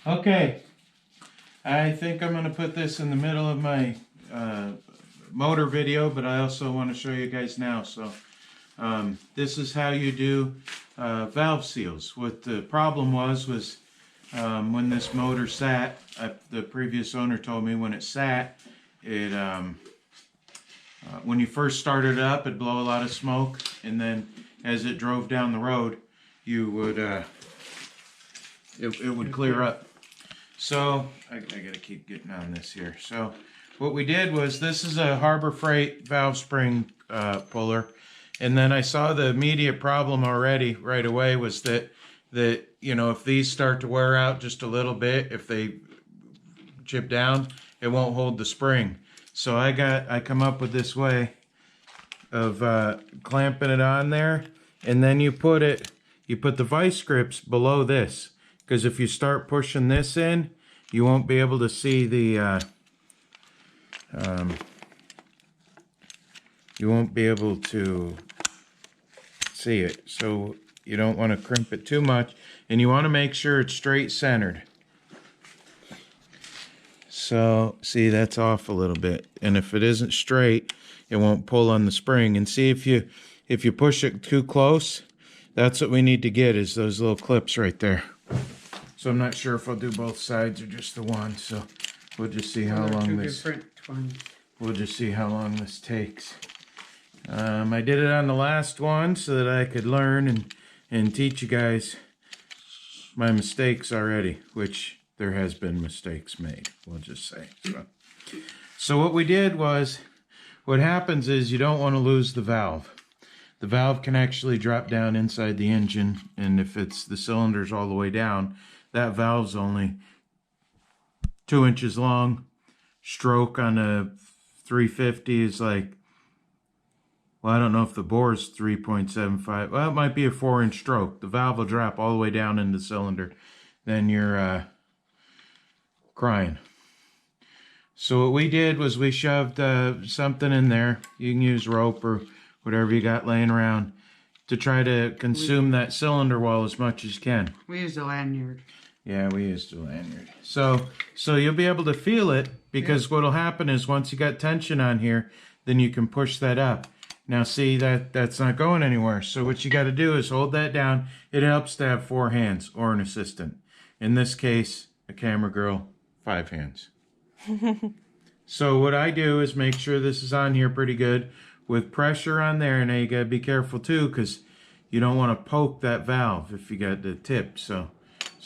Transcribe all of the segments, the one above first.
Okay, I think I'm going to put this in the middle of my motor video, but I also want to show you guys now. So this is how you do valve seals. What the problem was when this motor sat, the previous owner told me when it sat, it when you first started it up, it'd blow a lot of smoke, and then as it drove down the road, you would it would clear up. So I gotta keep getting on this here. So what we did was, this is a Harbor Freight valve spring puller, and then I saw the immediate problem already right away was that you know, if these start to wear out just a little bit, if they chip down, it won't hold the spring. So I come up with this way of clamping it on there, and then you put the vice grips below this, because if you start pushing this in, you won't be able to see the you won't be able to see it. So you don't want to crimp it too much, and you want to make sure it's straight centered. So see, that's off a little bit, and if it isn't straight, it won't pull on the spring. And see, if you push it too close, that's what we need to get, is those little clips right there. So I'm not sure if I'll do both sides or just the one. So we'll just see how long this. We'll just see how long this takes. I did it on the last one so that I could learn and teach you guys my mistakes already, which there has been mistakes made, we'll just say. So what we did was, what happens is you don't want to lose the valve. The valve can actually drop down inside the engine, and if it's the cylinders all the way down, that valve's only 2 inches long. Stroke on a 350 is like, well, I don't know if the bore is 3.75. Well, it might be a 4-inch stroke. The valve will drop all the way down in the cylinder. Then you're crying. So what we did was we shoved something in there. You can use rope or whatever you got laying around to try to consume that cylinder wall as much as you can. We used a lanyard. Yeah, we used a lanyard. So you'll be able to feel it, because what'll happen is once you got tension on here, then you can push that up. Now see, that's not going anywhere. So what you got to do is hold that down. It helps to have 4 hands or an assistant. In this case, a camera girl, 5 hands. So what I do is make sure this is on here pretty good with pressure on there. Now you got to be careful too, because you don't want to poke that valve if you got the tip. So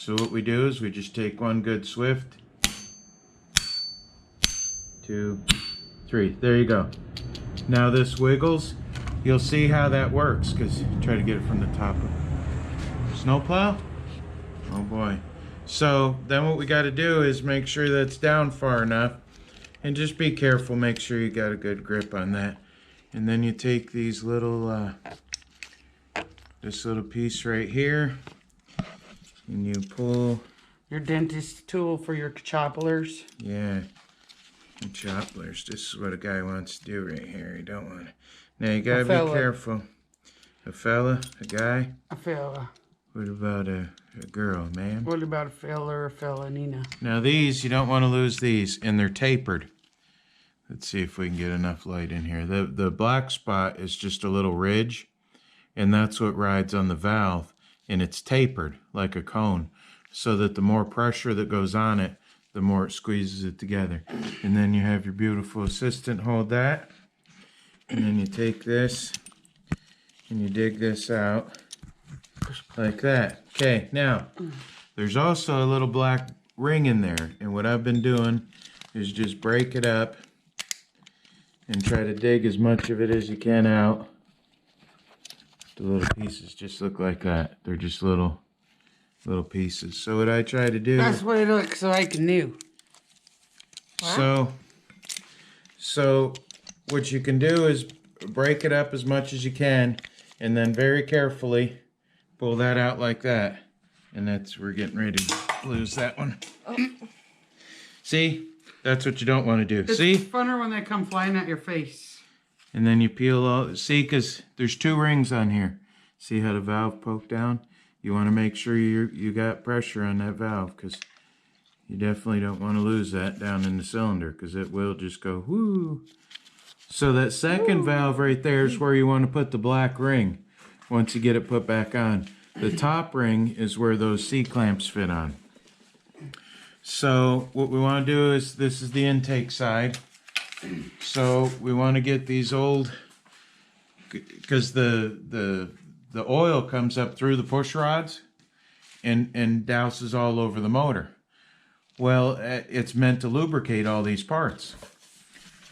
what we do is we just take one good swift. 2, 3. There you go. Now this wiggles. You'll see how that works, because try to get it from the top of snowplow. Oh boy. So then what we got to do is make sure that's down far enough, and just be careful. Make sure you got a good grip on that. And then you take these little this little piece right here, and you pull your dentist tool for your chopplers. Yeah, and chopplers. This is what a guy wants to do right here. You don't want to. Now you gotta be careful. A fella, a guy. A fella. What about a girl, man? What about a fella or a fella, Nina? Now these, you don't want to lose these, and they're tapered. Let's see if we can get enough light in here. The black spot is just a little ridge, and that's what rides on the valve, and it's tapered like a cone, so that the more pressure that goes on it, the more it squeezes it together. And then you have your beautiful assistant hold that, and then you take this and you dig this out like that. Okay, now there's also a little black ring in there, and what I've been doing is just break it up and try to dig as much of it as you can out. The little pieces just look like that. They're just little pieces. So what I try to do, that's what it looks like new. So what you can do is break it up as much as you can, and then very carefully pull that out like that. And we're getting ready to lose that one. Oh. See? That's what you don't want to do. It's See? funner when they come flying at your face. And then you peel all, see, because there's 2 rings on here. See how the valve poked down? You want to make sure you got pressure on that valve, because You definitely don't want to lose that down in the cylinder because it will just go whoo. So that second valve right there is where you want to put the black ring once you get it put back on. The top ring is where those C-clamps fit on. So what we want to do is, this is the intake side. So we want to get these old, because the oil comes up through the push rods and douses all over the motor. Well, it's meant to lubricate all these parts.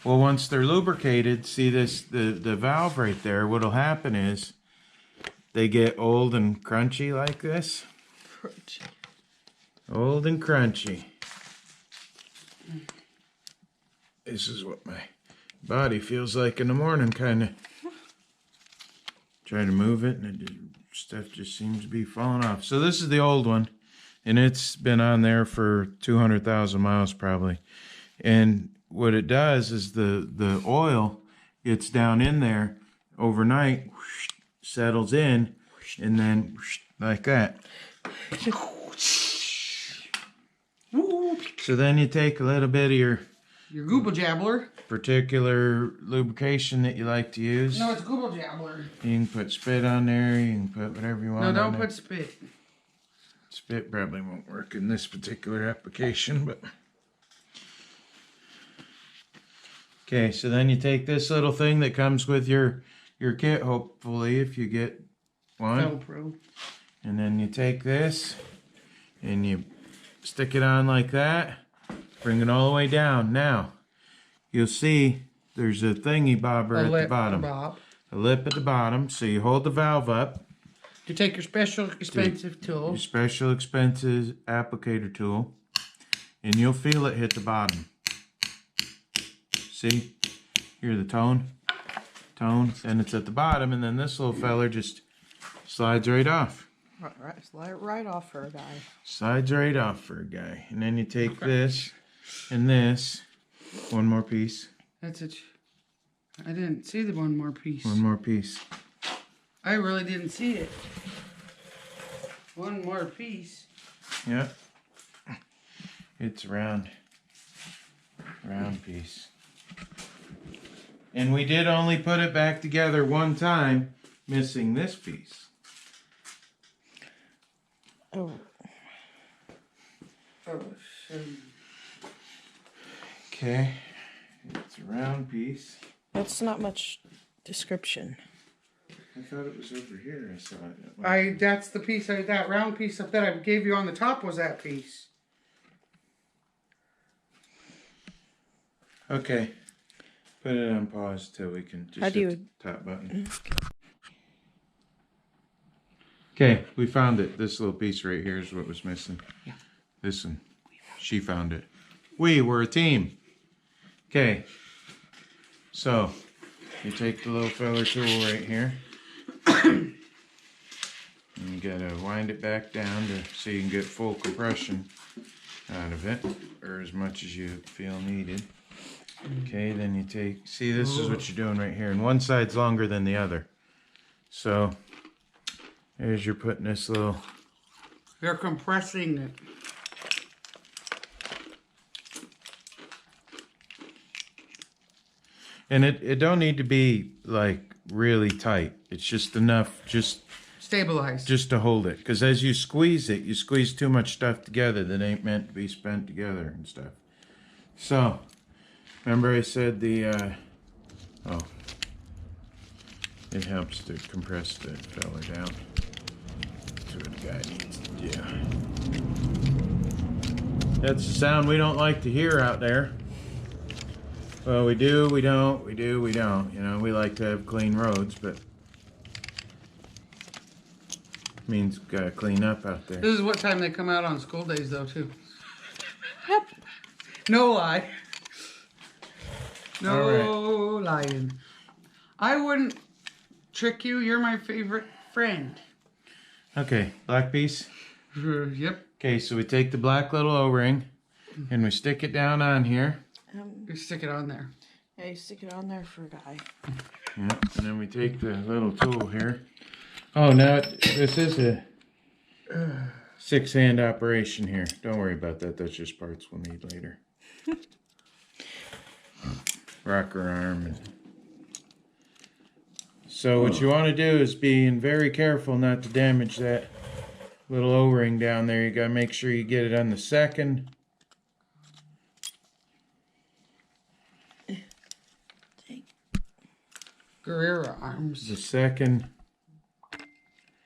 Well, once they're lubricated, see this, the valve right there, what'll happen is they get old and crunchy like this. Crunchy. Old and crunchy. This is what my body feels like in the morning, kind of. Try to move it, and stuff just seems to be falling off. So this is the old one, and it's been on there for 200,000 miles probably. And what it does is the oil gets down in there overnight, settles in, and then like that. So then you take a little bit of your Google Jabbler. particular lubrication that you like to use. No, it's Google Jabbler. You can put spit on there, you can put whatever you want. No, on don't there. put spit. Spit probably won't work in this particular application, but... Okay, so then you take this little thing that comes with your kit, hopefully, if you get one. Velcro. And then you take this, and you stick it on like that. Bring it all the way down. Now, you'll see there's a thingy bobber at the bottom. Bob. A lip at the bottom. So you hold the valve up. You take your special expensive tool. Your special expensive applicator tool. And you'll feel it hit the bottom. See? Hear the tone? Tone. And it's at the bottom. And then this little feller just slides right off. Right, slide right off for a guy. Slides right off for a guy. And then you take this and this. One more piece. That's it. I didn't see the one more piece. One more piece. I really didn't see it. One more piece. Yep. It's round. Round piece. And we did only put it back together one time, missing this piece. Oh. Oh, Okay. It's a round piece. That's not much description. I thought it was over here. I saw it. that's the piece, that round piece up that I gave you on the top was that piece. Okay. Put it on pause till we can just How do hit you- the top button. Okay, we found it. This little piece right here is what was missing. Yeah. This one. She found it. We were a team. Okay. So, you take the little feller tool right here. And you gotta wind it back down so you can get full compression out of it, or as much as you feel needed. Okay, then you take, see, this is what you're doing right here, and one side's longer than the other. So, as you're putting this little... They're compressing it. And it don't need to be, like, really tight. It's just enough, just Stabilized. to hold it. Because as you squeeze it, you squeeze too much stuff together that ain't meant to be spent together and stuff. So, remember I said the, it helps to compress the fella down. That's what the guy needs to do. That's the sound we don't like to hear out there. Well, we do, we don't, we do, we don't. You know, we like to have clean roads, but means gotta clean up out there. This is what time they come out on school days, though, too. Yep. No lie. No All lying. I wouldn't trick you. You're my favorite friend. Okay, black piece. Yep. Okay, so we take the black little O-ring and we stick it down on here. You stick it on there. Yeah, you stick it on there for a guy. Yeah, and then we take the little tool here. Oh, now this is a 6-hand operation here. Don't worry about that. That's just parts we'll need later. Rocker arm. So what you want to do is being very careful not to damage that little O-ring down there. You got to make sure you get it on the second. Guerrero arms. The second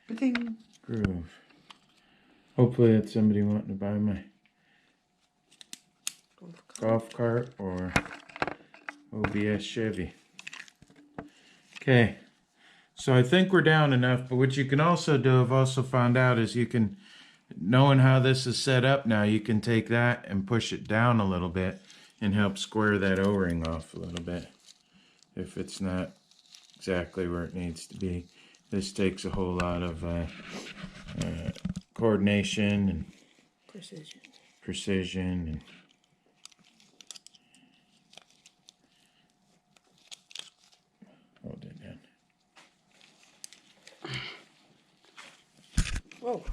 Ba-ding. groove. Hopefully that's somebody wanting to buy my golf cart or OBS Chevy. Okay, so I think we're down enough, but what you can also do, I've also found out, is you can, knowing how this is set up now, you can take that and push it down a little bit and help square that O-ring off a little bit if it's not exactly where it needs to be. This takes a whole lot of coordination and precision and hold it down. Whoa.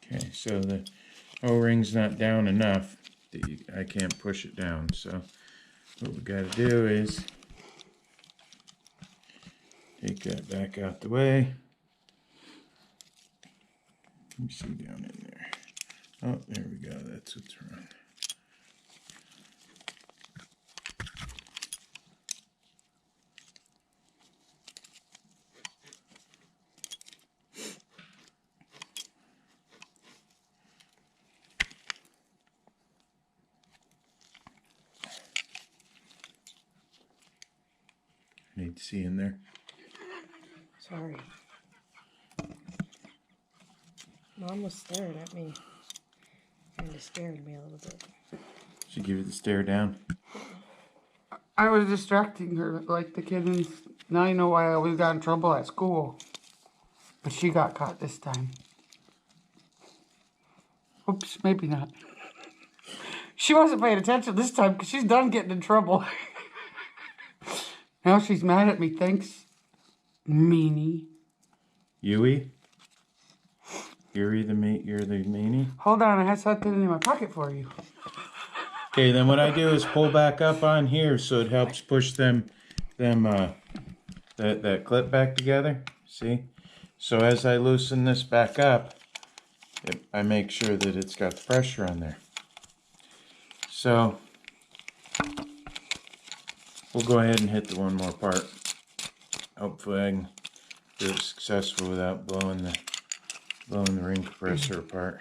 Okay, so the O-ring's not down enough. I can't push it down, so what we got to do is take that back out the way. Let me see down in there. Oh, there we go. That's what's wrong. Need to see in there. Sorry. Mom was staring at me. Kind of scared me a little bit. Should give you the stare down. I was distracting her like the kid in... Now you know why I always got in trouble at school. But she got caught this time. Oops, maybe not. She wasn't paying attention this time because she's done getting in trouble. Now she's mad at me. Thanks, meanie. Yui? You're the meanie? Hold on, I had something in my pocket for you. Okay, then what I do is pull back up on here so it helps push that clip back together. See? So as I loosen this back up, I make sure that it's got the pressure on there. So we'll go ahead and hit the one more part. Hopefully I can do it successful without blowing the ring compressor apart.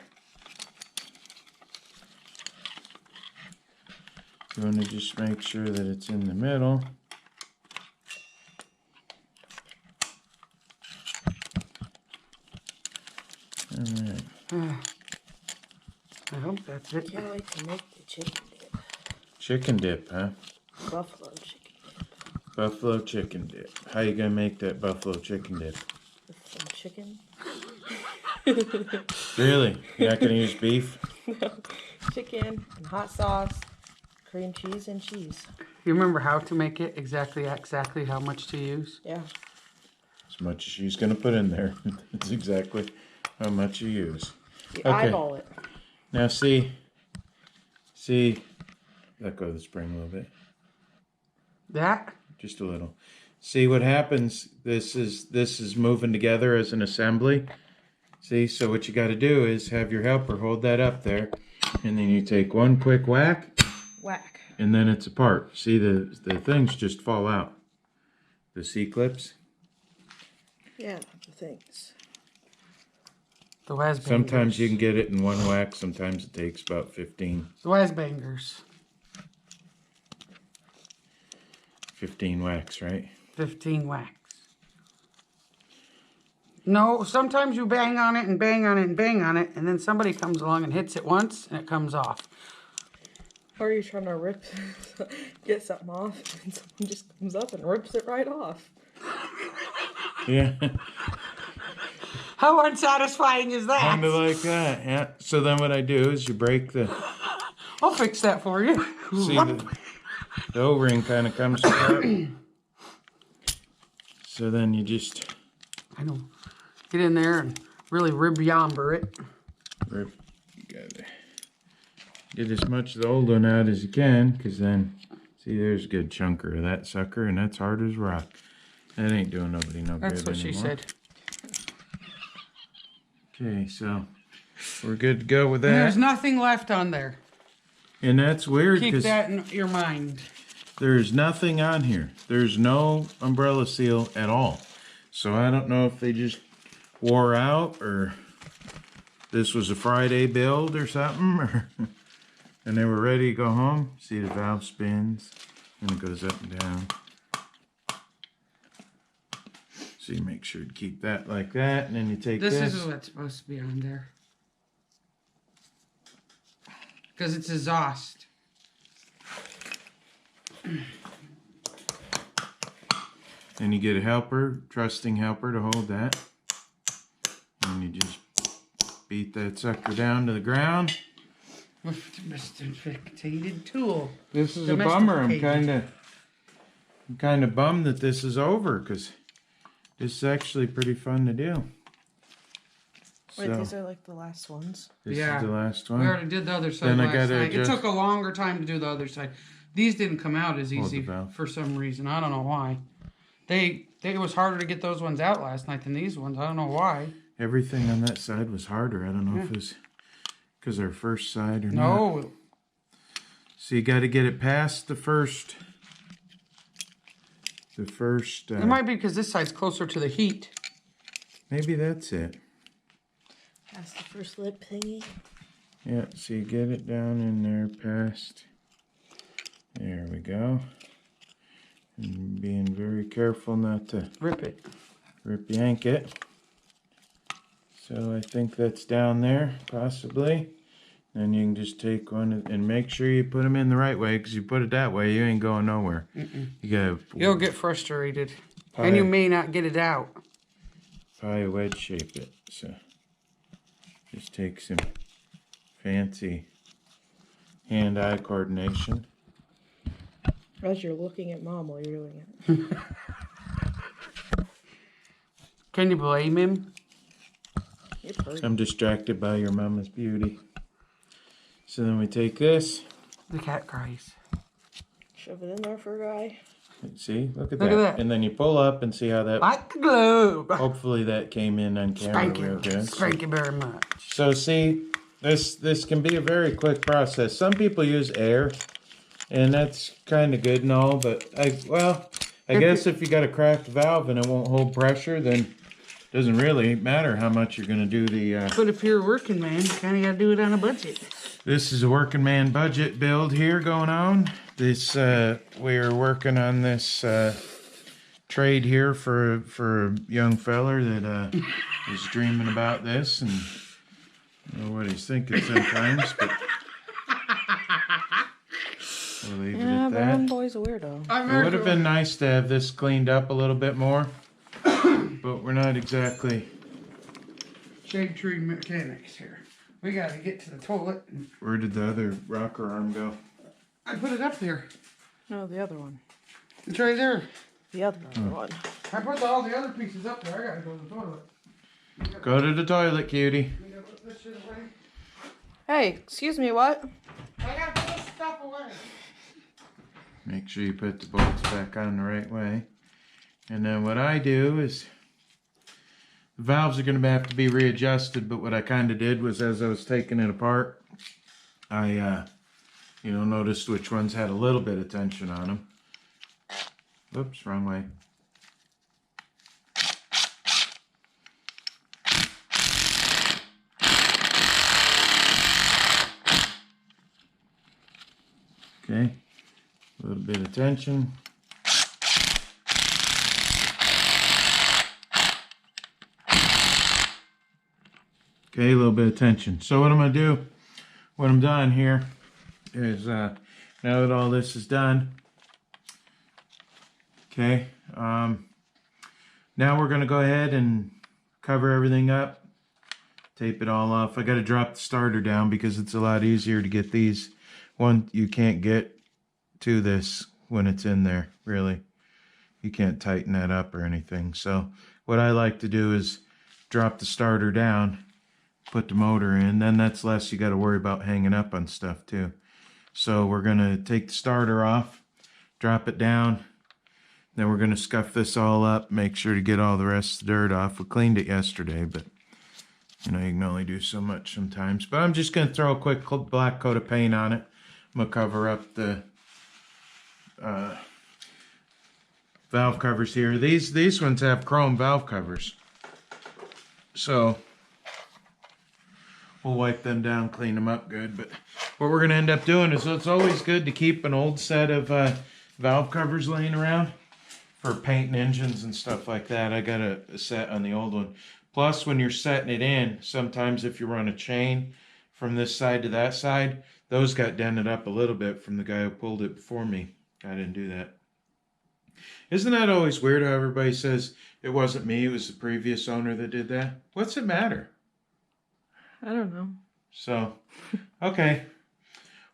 You want to just make sure that it's in the middle. Alright. I hope that's it. Can't wait to make the chicken dip. Chicken dip, huh? Buffalo chicken dip. Buffalo chicken dip. How you gonna make that buffalo chicken dip? With some chicken. Really? You're not gonna use beef? No. Chicken and hot sauce, cream cheese, and cheese. You remember how to make it? Exactly how much to use? Yeah. As much as she's gonna put in there. That's exactly how much you use. You Okay. eyeball it. Now see, let go of the spring a little bit. That? Just a little. See what happens? This is moving together as an assembly. See, so what you got to do is have your helper hold that up there, and then you take one quick whack, and then it's apart. See, the things just fall out. The C-clips. Yeah, the things. The Waz bangers. Sometimes you can get it in one whack. Sometimes it takes about 15. The Waz bangers. 15 whacks, right? 15 whacks. No, sometimes you bang on it and bang on it and bang on it, and then somebody comes along and hits it once, and it comes off. Or you're trying to get something off, and someone just comes up and rips it right off. Yeah. How unsatisfying is that? Kind of like that, yeah. So then what I do is you break the I'll fix that for you. See, the O-ring kind of comes apart. So then you just I know. Get in there and really rib yamber it. you gotta get as much of the old one out as you can, because then, see, there's a good chunker of that sucker, and that's hard as rock. That ain't doing nobody no That's good what she anymore. said. Okay, so we're good to go with that. There's nothing left on there. And that's weird Keep because that in your mind. there's nothing on here. There's no umbrella seal at all. So I don't know if they just wore out or this was a Friday build or something, or and they were ready to go home. See, the valve spins and it goes up and down. So you make sure to keep that like that, and then you take this. This is what's supposed to be on there. Because it's exhaust. Then you get a helper, trusting helper to hold that. And you just beat that sucker down to the ground. With the domesticated tool. This is a bummer. I'm kind of bummed that this is over, because this is actually pretty fun to do. Wait, these are like the last ones? This is the last one. We already did the other side Then I last gotta night. It adjust- took a longer time to do the other side. These didn't come out as Hold easy the valve. for some reason. I don't know why. It was harder to get those ones out last night than these ones. I don't know why. Everything on that side was harder. I don't know if it was because our first side or not. No. So you got to get it past the first. It might be because this side's closer to the heat. Maybe that's it. That's the first lip thingy. Yeah, so you get it down in there past. There we go. And being very careful not to Rip it. yank it. So I think that's down there, possibly. Then you can just take one and make sure you put them in the right way, because you put it that way, you ain't going nowhere. You gotta You'll get frustrated. And you may not get it out. pie wedge shape it. So just take some fancy hand-eye coordination. As you're looking at Mom while you're doing it. Can you blame him? I'm distracted by your mama's beauty. So then we take this. The cat cries. Shove it in there for a guy. See, look at Look that. at that. And then you pull up and see how that. Like the globe. Hopefully that came in on camera Thank real you. good. Thank you very much. So see, this can be a very quick process. Some people use air, and that's kind of good and all, but I guess if you got a cracked valve and it won't hold pressure, then it doesn't really matter how much you're going to do the. But if you're a working man, you kind of got to do it on a budget. This is a working man budget build here going on. This we're working on this trade here for a young feller that is dreaming about this, and I don't know what he's thinking sometimes, but we'll leave it at but one that. boy's a weirdo. It would have been nice to have this cleaned up a little bit more, but we're not exactly. Shade Tree Mechanics here. We got to get to the toilet. Where did the other rocker arm go? I put it up there. No, the other one. It's right there. The other one. I put all the other pieces up there. I got to go to the toilet. Go to the toilet, cutie. You gotta put this shit away. Hey, excuse me, what? I got to put this stuff away. Make sure you put the bolts back on the right way. And then what I do is, the valves are going to have to be readjusted, but what I kind of did was, as I was taking it apart, I, noticed which ones had a little bit of tension on them. Oops, wrong way. Okay, a little bit of tension. Okay, a little bit of tension. So what I'm going to do, when I'm done here, is now that all this is done, okay, now we're going to go ahead and cover everything up, tape it all off. I got to drop the starter down because it's a lot easier to get these you can't get to this when it's in there, really. You can't tighten that up or anything. So what I like to do is drop the starter down, put the motor in, then that's less you got to worry about hanging up on stuff too. So we're going to take the starter off, drop it down, then we're going to scuff this all up, make sure to get all the rest of the dirt off. We cleaned it yesterday, but you know, you can only do so much sometimes. But I'm just going to throw a quick black coat of paint on it. I'm going to cover up the valve covers here. These ones have chrome valve covers. So we'll wipe them down, clean them up good. But what we're going to end up doing is, it's always good to keep an old set of valve covers laying around for painting engines and stuff like that. I got a set on the old one. Plus, when you're setting it in, sometimes if you run a chain from this side to that side, those got dented up a little bit from the guy who pulled it before me. I didn't do that. Isn't that always weird how everybody says it wasn't me, it was the previous owner that did that? What's it matter? I don't know. So, okay.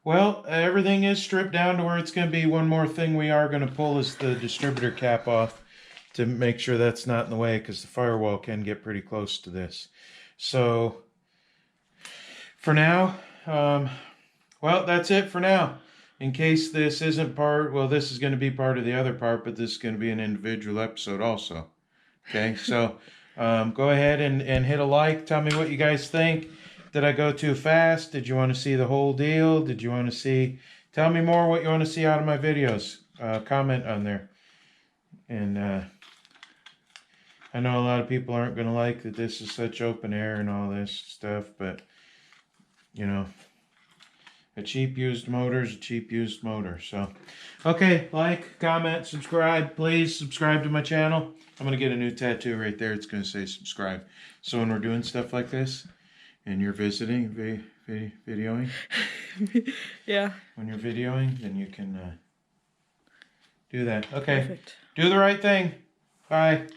Well, everything is stripped down to where it's going to be. One more thing we are going to pull is the distributor cap off to make sure that's not in the way, because the firewall can get pretty close to this. So, for now, well, that's it for now. In case this isn't part, well, this is going to be part of the other part, but this is going to be an individual episode also. Okay, so go ahead and hit a like. Tell me what you guys think. Did I go too fast? Did you want to see the whole deal? Did you want to see... Tell me more what you want to see out of my videos. Comment on there. And I know a lot of people aren't going to like that this is such open air and all this stuff, but, you know, a cheap used motor is a cheap used motor. So, okay, like, comment, subscribe. Please subscribe to my channel. I'm going to get a new tattoo right there. It's going to say subscribe. So when we're doing stuff like this, and you're visiting, videoing? Yeah. When you're videoing, then you can do that. Okay. Perfect. Do the right thing. Bye.